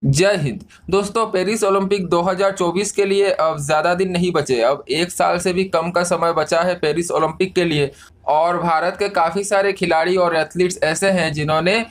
जय हिंद। दोस्तों, Paris Olympic 2024 के लिए अब ज़्यादा दिन नहीं बचे। अब एक साल से भी कम का समय बचा है पेरिस ओलंपिक के लिए। और भारत के काफ़ी सारे खिलाड़ी और एथलीट्स ऐसे हैं जिन्होंने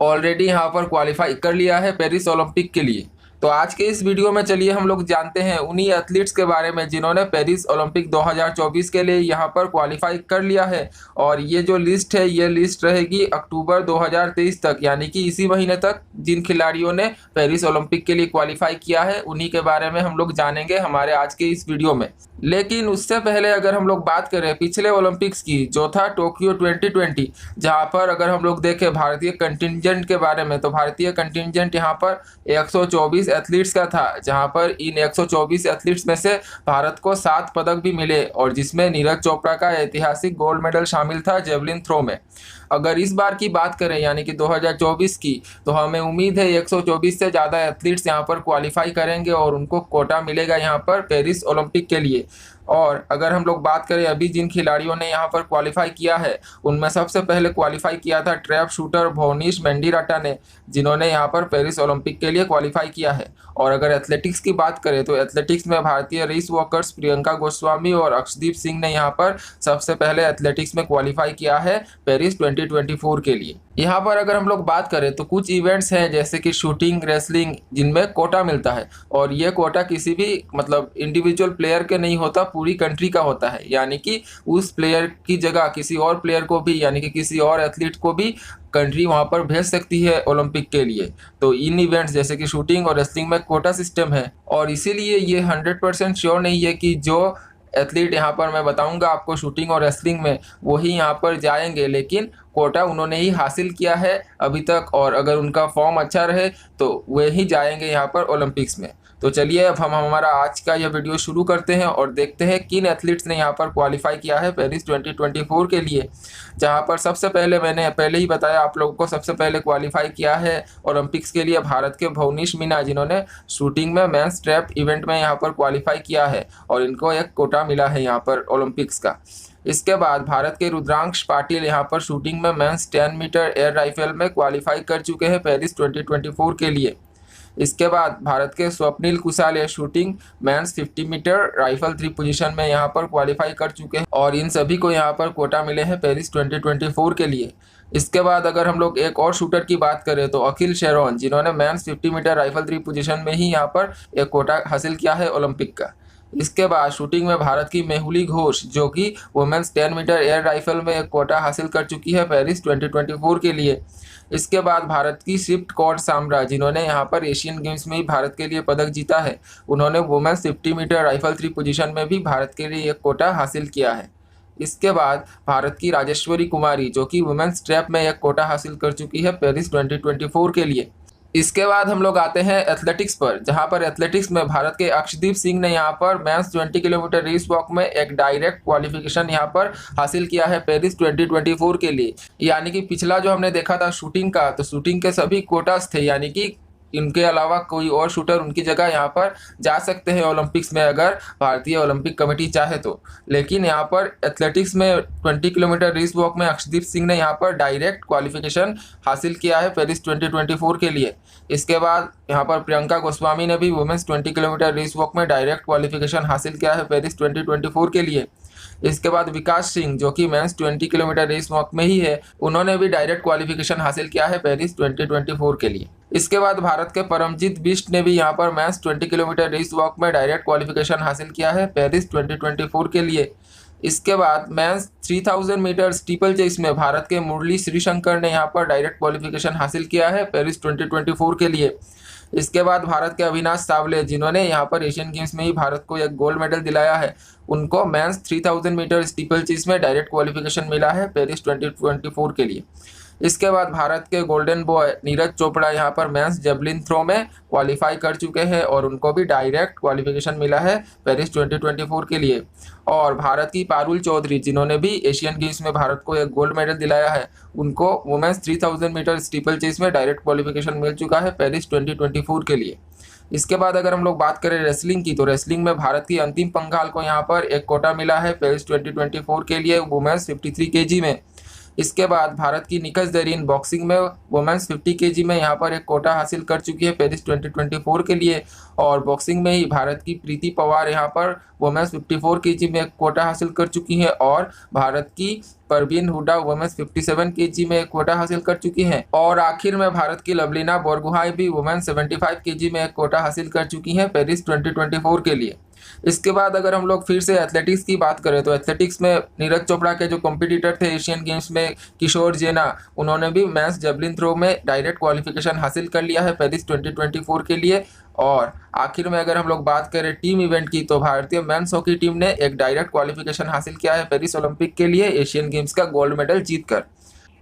ऑलरेडी यहाँ पर क्वालिफाई कर लिया है पेरिस ओलंपिक के लिए। तो आज के इस वीडियो में चलिए हम लोग जानते हैं उन्हीं एथलीट्स के बारे में जिन्होंने पेरिस ओलंपिक 2024 के लिए यहाँ पर क्वालिफाई कर लिया है। और ये जो लिस्ट है, ये लिस्ट रहेगी अक्टूबर 2023 तक, यानी कि इसी महीने तक जिन खिलाड़ियों ने पेरिस ओलंपिक के लिए क्वालिफाई किया है उन्हीं के बारे में हम लोग जानेंगे हमारे आज के इस वीडियो में। लेकिन उससे पहले अगर हम लोग बात करें पिछले ओलंपिक्स की, जो था टोक्यो 2020, जहाँ पर अगर हम लोग देखें भारतीय कंटिंजेंट के बारे में, तो भारतीय कंटिंजेंट यहाँ पर 124 एथलीट्स का था, जहाँ पर इन 124 एथलीट्स में से भारत को 7 पदक भी मिले, और जिसमें नीरज चोपड़ा का ऐतिहासिक गोल्ड मेडल शामिल था जेवलिन थ्रो में। अगर इस बार की बात करें यानी कि 2024 की, तो हमें उम्मीद है 124 से ज़्यादा एथलीट्स यहाँ पर क्वालिफाई करेंगे और उनको कोटा मिलेगा यहाँ पर पेरिस ओलंपिक के लिए। और अगर हम लोग बात करें अभी जिन खिलाड़ियों ने यहाँ पर क्वालिफाई किया है, उनमें सबसे पहले क्वालिफाई किया था ट्रैप शूटर भुवनेश मेंडिराटा ने, जिन्होंने यहाँ पर पेरिस ओलंपिक के लिए क्वालिफाई किया है। और अगर एथलेटिक्स की बात करें तो एथलेटिक्स में भारतीय रेस वॉकर्स प्रियंका गोस्वामी और अक्षदीप सिंह ने यहाँ पर सबसे पहले एथलेटिक्स में क्वालिफाई किया है पेरिस 2024 के लिए। यहाँ पर अगर हम लोग बात करें तो कुछ इवेंट्स हैं जैसे कि शूटिंग, रेसलिंग, जिनमें कोटा मिलता है। और ये कोटा किसी भी मतलब इंडिविजुअल प्लेयर के नहीं होता, पूरी कंट्री का होता है, यानी कि उस प्लेयर की जगह किसी और प्लेयर को भी, यानी कि किसी और एथलीट को भी कंट्री वहाँ पर भेज सकती है ओलंपिक के लिए। तो इन इवेंट्स जैसे कि शूटिंग और रेसलिंग में कोटा सिस्टम है, और इसीलिए ये 100% श्योर नहीं है कि जो एथलीट यहाँ पर मैं बताऊंगा आपको शूटिंग और रेसलिंग में, वही यहाँ पर जाएंगे, लेकिन कोटा उन्होंने ही हासिल किया है अभी तक, और अगर उनका फॉर्म अच्छा रहे तो वे ही जाएंगे यहाँ पर ओलंपिक्स में। तो चलिए अब हम हमारा आज का यह वीडियो शुरू करते हैं और देखते हैं किन एथलीट्स ने यहाँ पर क्वालिफाई किया है पेरिस 2024 के लिए। जहाँ पर सबसे पहले मैंने पहले ही बताया आप लोगों को, सबसे पहले क्वालिफाई किया है ओलंपिक्स के लिए भारत के भुवनेश मीना, जिन्होंने शूटिंग में मेंस ट्रैप इवेंट में यहाँ पर क्वालिफाई किया है और इनको एक कोटा मिला है यहाँ पर ओलंपिक्स का। इसके बाद भारत के रुद्रांश पाटिल यहाँ पर शूटिंग में मेंस 10 मीटर एयर राइफल में क्वालिफाई कर चुके हैं पेरिस 2024 के लिए। इसके बाद भारत के Swapnil Kusale shooting men's 50 metre rifle 3 position में यहाँ पर क्वालिफाई कर चुके हैं, और इन सभी को यहाँ पर कोटा मिले हैं पेरिस 2024 के लिए। इसके बाद अगर हम लोग एक और शूटर की बात करें तो अखिल शेरोन, जिन्होंने मेंस 50 मीटर राइफल 3 पोजीशन में ही यहाँ पर एक कोटा हासिल किया है ओलंपिक का। इसके बाद शूटिंग में भारत की मेहुली घोष, जो कि वुमेन्स 10 मीटर एयर राइफल में एक कोटा हासिल कर चुकी है पेरिस 2024 के लिए। इसके बाद भारत की शिफ्ट कौर सामरा, जिन्होंने यहाँ पर एशियन गेम्स में ही भारत के लिए पदक जीता है, उन्होंने वुमेन्स 50 मीटर राइफल 3 पोजीशन में भी भारत के लिए एक कोटा हासिल किया है। इसके बाद भारत की राजेश्वरी कुमारी, जो कि वुमेन्स ट्रैप में एक कोटा हासिल कर चुकी है पेरिस 2024 के लिए। इसके बाद हम लोग आते हैं एथलेटिक्स पर, जहां पर एथलेटिक्स में भारत के अक्षदीप सिंह ने यहां पर मेंस 20 किलोमीटर रेस वॉक में एक डायरेक्ट क्वालिफिकेशन यहां पर हासिल किया है पेरिस 2024 के लिए। यानी कि पिछला जो हमने देखा था शूटिंग का, तो शूटिंग के सभी कोटास थे, यानी कि इनके अलावा कोई और शूटर उनकी जगह यहाँ पर जा सकते हैं ओलंपिक्स में अगर भारतीय ओलंपिक कमेटी चाहे तो। लेकिन यहाँ पर एथलेटिक्स में 20 किलोमीटर रेस वॉक में अक्षदीप सिंह ने यहाँ पर डायरेक्ट क्वालिफिकेशन हासिल किया है पेरिस 2024 के लिए। इसके बाद यहाँ पर प्रियंका गोस्वामी ने भी वुमेन्स 20 किलोमीटर रेस वॉक में डायरेक्ट क्वालिफिकेशन हासिल किया है पेरिस 2024 के लिए। इसके बाद विकास सिंह, जो कि मेंस 20 किलोमीटर रेस वॉक में ही है, उन्होंने भी डायरेक्ट क्वालिफिकेशन हासिल किया है पेरिस 2024 के लिए। इसके बाद भारत के परमजीत बिष्ट ने भी यहाँ पर मेंस 20 किलोमीटर रेस वॉक में डायरेक्ट क्वालिफिकेशन हासिल किया है पेरिस 2024 के लिए। इसके बाद मेंस 3000 मीटर स्टीपल चेस में भारत के मुरली श्रीशंकर ने यहाँ पर डायरेक्ट क्वालिफिकेशन हासिल किया है पेरिस 2024 के लिए। इसके बाद भारत के अविनाश सावले, जिन्होंने यहाँ पर एशियन गेम्स में ही भारत को एक गोल्ड मेडल दिलाया है, उनको मेंस 3000 मीटर स्टीपल चेस में डायरेक्ट क्वालिफिकेशन मिला है पेरिस 2024 के लिए। इसके बाद भारत के गोल्डन बॉय नीरज चोपड़ा यहाँ पर मेंस जेवलिन थ्रो में क्वालिफाई कर चुके हैं और उनको भी डायरेक्ट क्वालिफिकेशन मिला है पेरिस 2024 के लिए। और भारत की पारुल चौधरी, जिन्होंने भी एशियन गेम्स में भारत को एक गोल्ड मेडल दिलाया है, उनको वुमेन्स 3000 मीटर स्टीपल चेस में डायरेक्ट क्वालिफिकेशन मिल चुका है पेरिस 2024 के लिए। इसके बाद अगर हम लोग बात करें रेसलिंग की, तो रेसलिंग में भारत की अंतिम पंघाल को यहाँ पर एक कोटा मिला है पेरिस 2024 के लिए वुमेन्स 53 kg में। इसके बाद भारत की निखत जरीन बॉक्सिंग में वुमेन्स 50 केजी में यहाँ पर एक कोटा हासिल कर चुकी है पेरिस 2024 के लिए। और बॉक्सिंग में ही भारत की प्रीति पवार यहाँ पर वुमेन्स 54 केजी में एक कोटा हासिल कर चुकी है। और भारत की परवीन हुडा वुमेन्स 57 केजी में एक कोटा हासिल कर चुकी हैं। और आखिर में भारत की लवलीना बोरगोहाई भी वुमेन्स 75 केजी में एक कोटा हासिल कर चुकी हैं पेरिस 2024 के लिए। इसके बाद अगर हम लोग फिर से एथलेटिक्स की बात करें तो एथलेटिक्स में नीरज चोपड़ा के जो कॉम्पिटिटर थे एशियन गेम्स में, किशोर जेना, उन्होंने भी मेंस जेवलिन थ्रो में डायरेक्ट क्वालिफिकेशन हासिल कर लिया है पेरिस 2024 के लिए। और आखिर में अगर हम लोग बात करें टीम इवेंट की तो भारतीय मेंस हॉकी टीम ने एक डायरेक्ट क्वालिफिकेशन हासिल किया है पेरिस ओलंपिक के लिए एशियन गेम्स का गोल्ड मेडल जीतकर।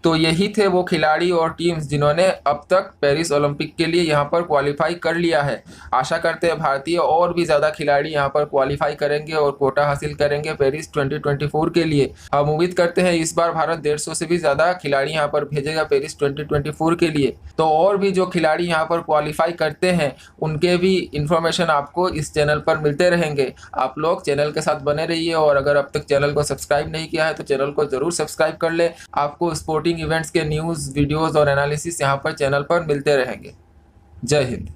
तो यही थे वो खिलाड़ी और टीम्स जिन्होंने अब तक पेरिस ओलंपिक के लिए यहाँ पर क्वालिफाई कर लिया है। आशा करते हैं भारतीय और भी ज़्यादा खिलाड़ी यहाँ पर क्वालिफाई करेंगे और कोटा हासिल करेंगे पेरिस 2024 के लिए। हम उम्मीद करते हैं इस बार भारत 150 से भी ज़्यादा खिलाड़ी यहाँ पर भेजेगा पेरिस 2024 के लिए। तो और भी जो खिलाड़ी यहाँ पर क्वालिफाई करते हैं उनके भी इंफॉर्मेशन आपको इस चैनल पर मिलते रहेंगे। आप लोग चैनल के साथ बने रहिए और अगर अब तक चैनल को सब्सक्राइब नहीं किया है तो चैनल को ज़रूर सब्सक्राइब कर ले। आपको स्पोर्टिंग इवेंट्स के न्यूज़, वीडियोस और एनालिसिस यहाँ पर चैनल पर मिलते रहेंगे। जय हिंद।